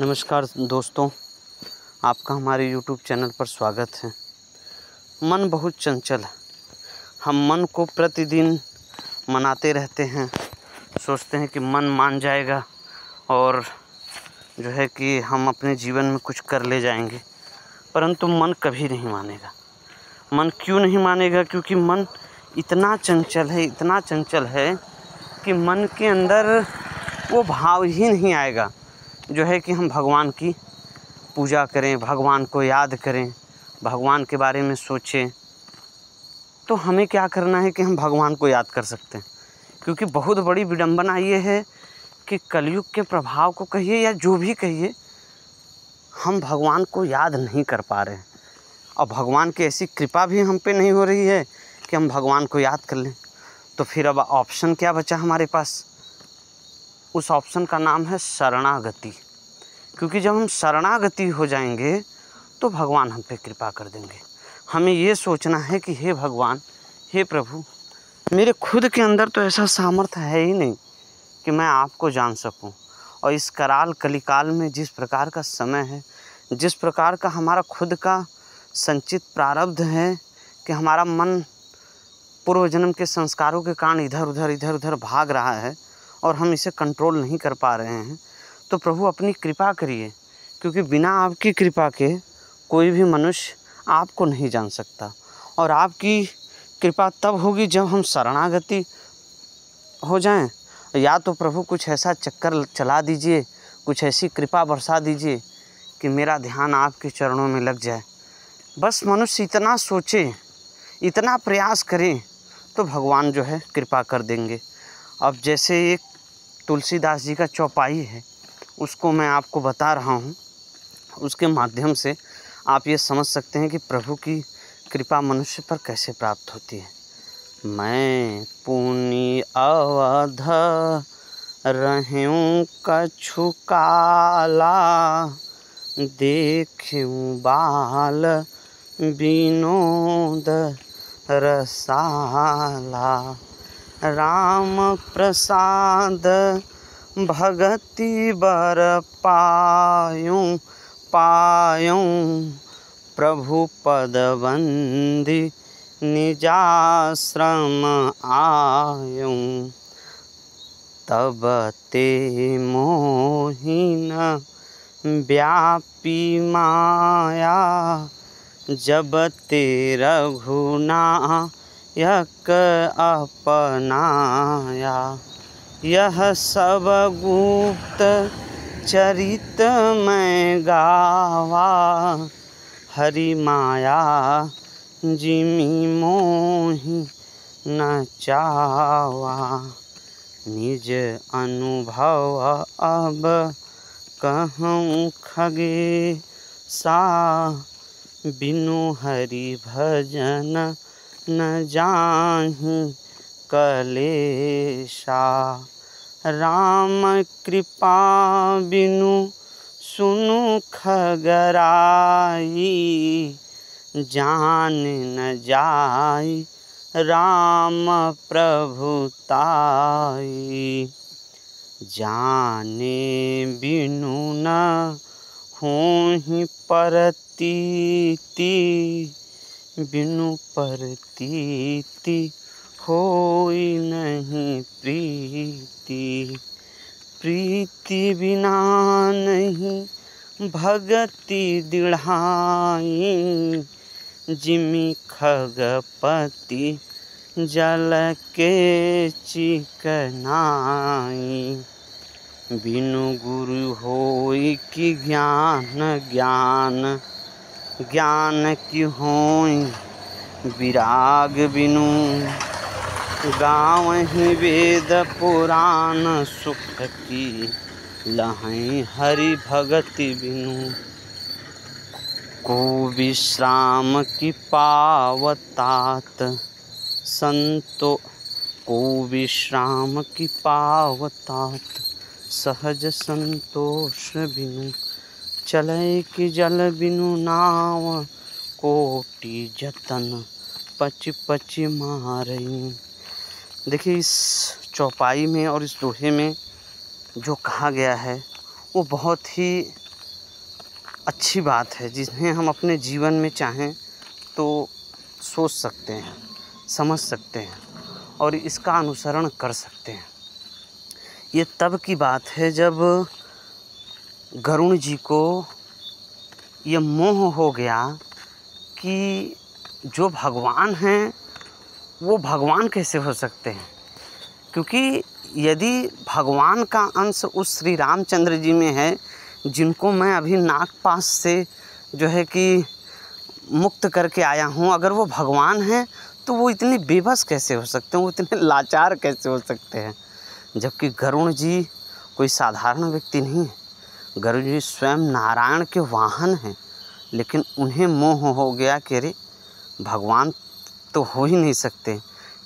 नमस्कार दोस्तों, आपका हमारे यूट्यूब चैनल पर स्वागत है। मन बहुत चंचल है। हम मन को प्रतिदिन मनाते रहते हैं, सोचते हैं कि मन मान जाएगा और जो है कि हम अपने जीवन में कुछ कर ले जाएंगे, परंतु मन कभी नहीं मानेगा। मन क्यों नहीं मानेगा? क्योंकि मन इतना चंचल है कि मन के अंदर वो भाव ही नहीं आएगा जो है कि हम भगवान की पूजा करें, भगवान को याद करें, भगवान के बारे में सोचें। तो हमें क्या करना है कि हम भगवान को याद कर सकते हैं। क्योंकि बहुत बड़ी विडंबना ये है कि कलयुग के प्रभाव को कहिए या जो भी कहिए, हम भगवान को याद नहीं कर पा रहे हैं और भगवान की ऐसी कृपा भी हम पे नहीं हो रही है कि हम भगवान को याद कर लें। तो फिर अब ऑप्शन क्या बचा हमारे पास? उस ऑप्शन का नाम है शरणागति। क्योंकि जब हम शरणागति हो जाएंगे तो भगवान हम पे कृपा कर देंगे। हमें ये सोचना है कि हे भगवान, हे प्रभु, मेरे खुद के अंदर तो ऐसा सामर्थ्य है ही नहीं कि मैं आपको जान सकूं। और इस कराल कलिकाल में जिस प्रकार का समय है, जिस प्रकार का हमारा खुद का संचित प्रारब्ध है कि हमारा मन पूर्व जन्म के संस्कारों के कारण इधर उधर भाग रहा है और हम इसे कंट्रोल नहीं कर पा रहे हैं, तो प्रभु अपनी कृपा करिए। क्योंकि बिना आपकी कृपा के कोई भी मनुष्य आपको नहीं जान सकता। और आपकी कृपा तब होगी जब हम शरणागति हो जाएं। या तो प्रभु कुछ ऐसा चक्कर चला दीजिए, कुछ ऐसी कृपा बरसा दीजिए कि मेरा ध्यान आपके चरणों में लग जाए। बस मनुष्य इतना सोचे, इतना प्रयास करे तो भगवान जो है कृपा कर देंगे। अब जैसे एक तुलसीदास जी का चौपाई है, उसको मैं आपको बता रहा हूँ। उसके माध्यम से आप ये समझ सकते हैं कि प्रभु की कृपा मनुष्य पर कैसे प्राप्त होती है। मैं पुनि अवध रहूं कछु काला, देखूं बाल विनोद रसाला। राम प्रसाद भगति बर पायूं, प्रभु पद बंदी निजाश्रम आयूं। तब ते मोहिन व्यापी माया, जब ते रघुनायक अपनाया। यह सब गुप्त चरित मैं गावा, हरि माया जिमि मोहि न चावा। निज अनुभव अब कहूँ खगेसा, बिनु हरि भजन न जाहि कलेशा। राम कृपा बिनु सुनु खगराई, जान न जाई राम प्रभुताई। जाने बिनु न होहि परतीति, बिनु परतीति होई नहीं प्रीति। प्रीति बिना नहीं भगति दृढ़ाई, जिमि खगपति जल के चिकनाई। बिनु गुरु होई कि ज्ञान की होई विराग। बिनु गावहीं वेद पुराण, सुख की लहै हरि भगति बिनु। को विश्राम की पावतात संतो, को विश्राम की पावतात सहज संतोष बिनु। चलै कि जल बिनु नाव, कोटि जतन पचि पचि मारई। देखिए, इस चौपाई में और इस दोहे में जो कहा गया है वो बहुत ही अच्छी बात है जिन्हें हम अपने जीवन में चाहें तो सोच सकते हैं, समझ सकते हैं और इसका अनुसरण कर सकते हैं। ये तब की बात है जब गरुड़ जी को ये मोह हो गया कि जो भगवान हैं वो भगवान कैसे हो सकते हैं, क्योंकि यदि भगवान का अंश उस श्री रामचंद्र जी में है जिनको मैं अभी नागपाश से जो है कि मुक्त करके आया हूँ, अगर वो भगवान हैं तो वो इतने बेबस कैसे हो सकते हैं, वो इतने लाचार कैसे हो सकते हैं। जबकि गरुड़ जी कोई साधारण व्यक्ति नहीं है, गरुड़ जी स्वयं नारायण के वाहन हैं, लेकिन उन्हें मोह हो गया कि अरे भगवान तो हो ही नहीं सकते,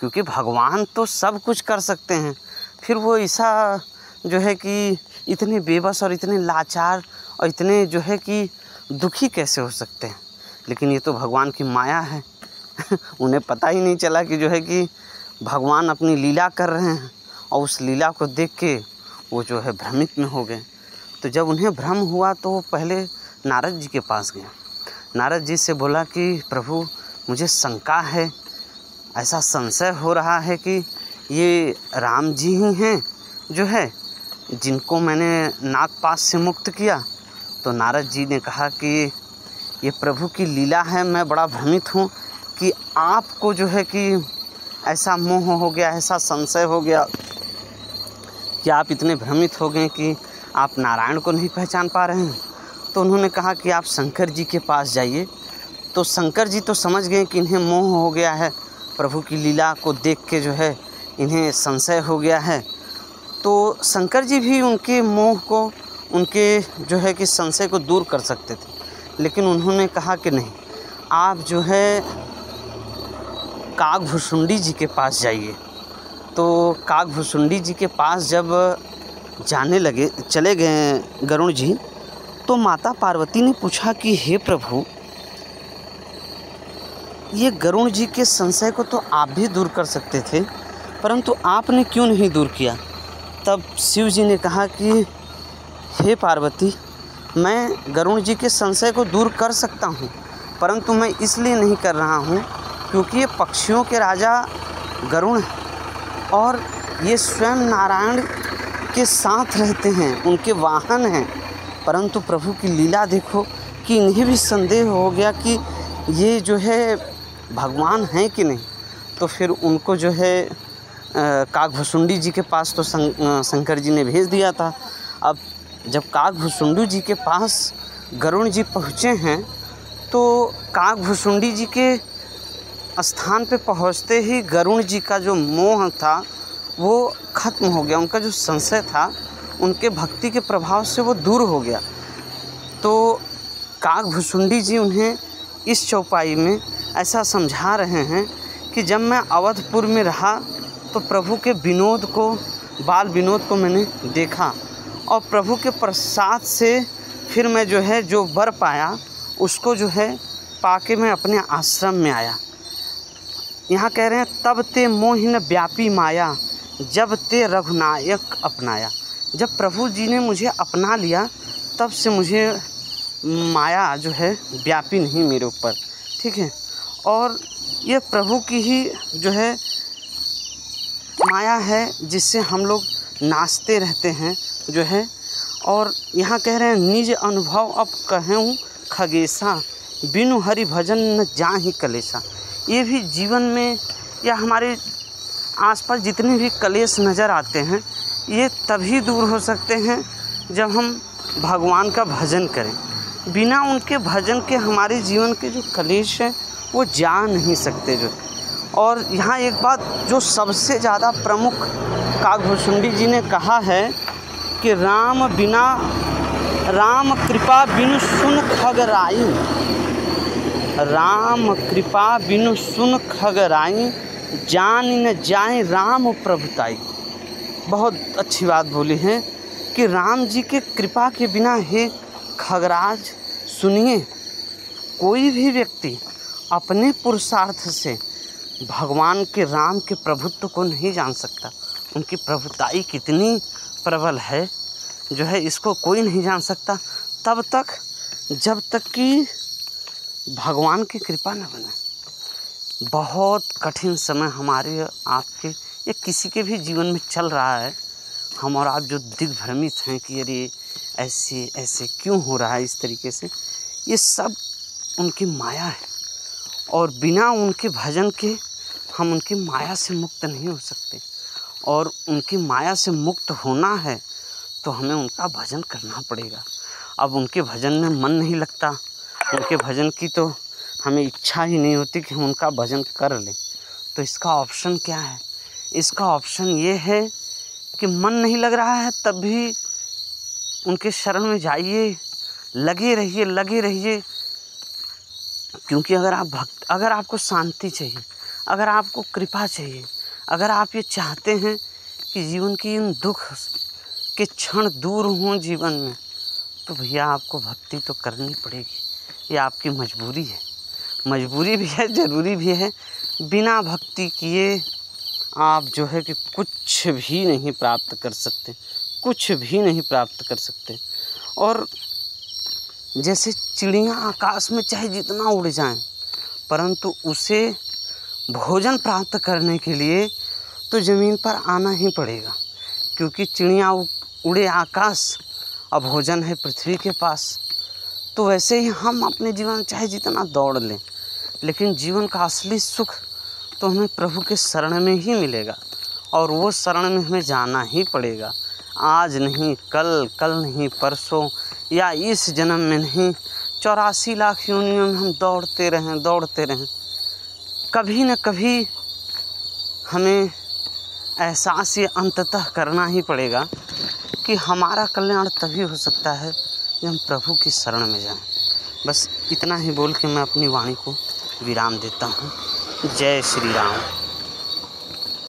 क्योंकि भगवान तो सब कुछ कर सकते हैं, फिर वो ऐसा जो है कि इतने बेबस और इतने लाचार और इतने जो है कि दुखी कैसे हो सकते हैं। लेकिन ये तो भगवान की माया है उन्हें पता ही नहीं चला कि जो है कि भगवान अपनी लीला कर रहे हैं, और उस लीला को देख के वो जो है भ्रमित में हो गए। तो जब उन्हें भ्रम हुआ तो वो पहले नारद जी के पास गया। नारद जी से बोला कि प्रभु मुझे शंका है, ऐसा संशय हो रहा है कि ये राम जी ही हैं जो है जिनको मैंने नागपाश से मुक्त किया। तो नारद जी ने कहा कि ये प्रभु की लीला है, मैं बड़ा भ्रमित हूँ कि आपको जो है कि ऐसा मोह हो गया, ऐसा संशय हो गया कि आप इतने भ्रमित हो गए कि आप नारायण को नहीं पहचान पा रहे हैं। तो उन्होंने कहा कि आप शंकर जी के पास जाइए। तो शंकर जी तो समझ गए कि इन्हें मोह हो गया है, प्रभु की लीला को देख के जो है इन्हें संशय हो गया है। तो शंकर जी भी उनके मोह को, उनके जो है कि संशय को दूर कर सकते थे, लेकिन उन्होंने कहा कि नहीं, आप जो है काकभुशुंडी जी के पास जाइए। तो काकभुशुंडी जी के पास जब चले गए गरुड़ जी, तो माता पार्वती ने पूछा कि हे प्रभु, ये गरुड़ जी के संशय को तो आप भी दूर कर सकते थे, परंतु आपने क्यों नहीं दूर किया। तब शिव जी ने कहा कि हे पार्वती, मैं गरुड़ जी के संशय को दूर कर सकता हूँ, परंतु मैं इसलिए नहीं कर रहा हूँ क्योंकि ये पक्षियों के राजा गरुड़ हैं और ये स्वयं नारायण के साथ रहते हैं, उनके वाहन हैं। परंतु प्रभु की लीला देखो कि इन्हें भी संदेह हो गया कि ये जो है भगवान हैं कि नहीं। तो फिर उनको जो है काकभुशुंडी जी के पास तो शंकर जी ने भेज दिया था। अब जब काकभुशुंडी जी के पास गरुड़ जी पहुँचे हैं, तो काकभुशुंडी जी के स्थान पे पहुँचते ही गरुड़ जी का जो मोह था वो खत्म हो गया, उनका जो संशय था उनके भक्ति के प्रभाव से वो दूर हो गया। तो काकभुशुंडी जी उन्हें इस चौपाई में ऐसा समझा रहे हैं कि जब मैं अवधपुर में रहा तो प्रभु के विनोद को, बाल विनोद को मैंने देखा, और प्रभु के प्रसाद से फिर मैं जो है जो वर पाया उसको जो है पाके मैं अपने आश्रम में आया। यहाँ कह रहे हैं तब ते मोहिन व्यापी माया, जब ते रघुनायक अपनाया। जब प्रभु जी ने मुझे अपना लिया तब से मुझे माया जो है व्यापी नहीं मेरे ऊपर, ठीक है। और ये प्रभु की ही जो है माया है जिससे हम लोग नाचते रहते हैं जो है। और यहाँ कह रहे हैं निज अनुभव अब कहूँ खगेशा, बिनु हरि भजन न जाहि कलेशा। ये भी जीवन में या हमारे आसपास जितने भी कलेश नज़र आते हैं ये तभी दूर हो सकते हैं जब हम भगवान का भजन करें। बिना उनके भजन के हमारे जीवन के जो कलेश हैं वो जा नहीं सकते जो। और यहाँ एक बात जो सबसे ज़्यादा प्रमुख काकभुशुंडी जी ने कहा है कि राम कृपा बिनु सुन खगराई, राम कृपा बिनु सुन खगराई, जान न जाए राम प्रभुताई। बहुत अच्छी बात बोली है कि राम जी के कृपा के बिना हे खगराज सुनिए, कोई भी व्यक्ति अपने पुरुषार्थ से भगवान के राम के प्रभुत्व को नहीं जान सकता। उनकी प्रभुताई कितनी प्रबल है जो है इसको कोई नहीं जान सकता तब तक जब तक कि भगवान की कृपा न बने। बहुत कठिन समय हमारे आपके या किसी के भी जीवन में चल रहा है, हम और आप जो दिग्भ्रमित हैं कि अरे ऐसे ऐसे क्यों हो रहा है इस तरीके से, ये सब उनकी माया है। और बिना उनके भजन के हम उनकी माया से मुक्त नहीं हो सकते। और उनकी माया से मुक्त होना है तो हमें उनका भजन करना पड़ेगा। अब उनके भजन में मन नहीं लगता, उनके भजन की तो हमें इच्छा ही नहीं होती कि हम उनका भजन कर लें। तो इसका ऑप्शन क्या है? इसका ऑप्शन ये है कि मन नहीं लग रहा है तब भी उनके शरण में जाइए, लगे रहिए लगे रहिए। क्योंकि अगर आपको शांति चाहिए, अगर आपको कृपा चाहिए, अगर आप ये चाहते हैं कि जीवन की इन दुख के क्षण दूर हों जीवन में, तो भैया आपको भक्ति तो करनी पड़ेगी। ये आपकी मजबूरी है, मजबूरी भी है, ज़रूरी भी है। बिना भक्ति किए आप जो है कि कुछ भी नहीं प्राप्त कर सकते, कुछ भी नहीं प्राप्त कर सकते। और जैसे चिड़िया आकाश में चाहे जितना उड़ जाएं, परंतु उसे भोजन प्राप्त करने के लिए तो ज़मीन पर आना ही पड़ेगा। क्योंकि चिड़िया उड़े आकाश और भोजन है पृथ्वी के पास। तो वैसे ही हम अपने जीवन चाहे जितना दौड़ लें, लेकिन जीवन का असली सुख तो हमें प्रभु के शरण में ही मिलेगा। और वो शरण में हमें जाना ही पड़ेगा। आज नहीं कल, कल नहीं परसों, या इस जन्म में नहीं, 84 लाख योनियों में हम दौड़ते रहें, कभी न कभी हमें एहसास ये अंततः करना ही पड़ेगा कि हमारा कल्याण तभी हो सकता है जब हम प्रभु की शरण में जाएं। बस इतना ही बोल के मैं अपनी वाणी को विराम देता हूँ। जय श्री राम।